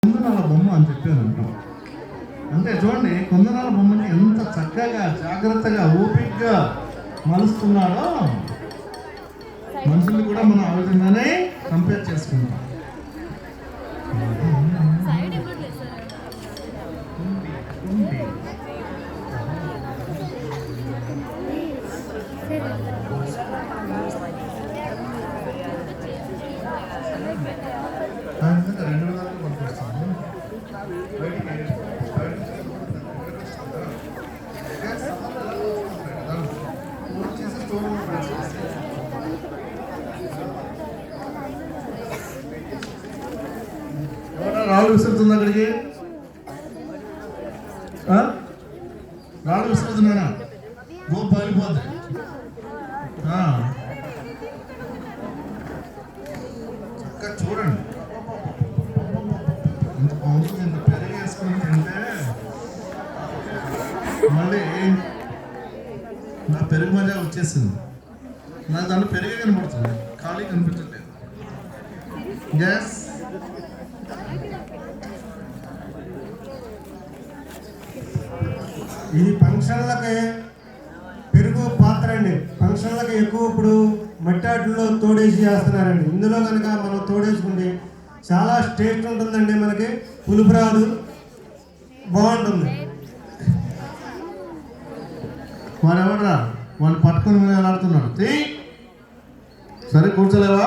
కుందనాల బొమ్మ అని చెప్పానంట. అంటే చూడండి, కుందనాల బొమ్మని ఎంత చక్కగా జాగ్రత్తగా ఓపికగా మలుస్తున్నాడో మనుషుల్ని కూడా మనం ఆ విధంగానే కంపేర్ చేసుకుంటాం. రాళ్ళు విసురుతుంది అక్కడికి, రాళ్ళు విసురుతున్నానా గో పగిలిపోద్ది. చక్కగా చూడండి, ఇంత బాగుంటుంది. ఇంత పెరిగి వేసుకుని తింటే మళ్ళీ నా పెరుగు మజా వచ్చేసింది. నాకు దాంట్లో పెరిగే కనపడుతుంది, ఖాళీ కనిపించట్లేదు. గ్యాస్ ఇది ఫంక్షన్లకి పెరుగు పాత్ర అండి. ఫంక్షన్లకి ఎక్కువ ఇప్పుడు మట్టాట్లో తోడేసి చేస్తున్నారండి. ఇందులో కనుక మనం తోడేసుకుంటే చాలా టేస్ట్ ఉంటుందండి. మనకి పులుపు రాదు, బాగుంటుంది. వాడు ఎవడరా, వాడిని పట్టుకొని ఆడుతున్నాడు. సరే కూర్చోలేవా?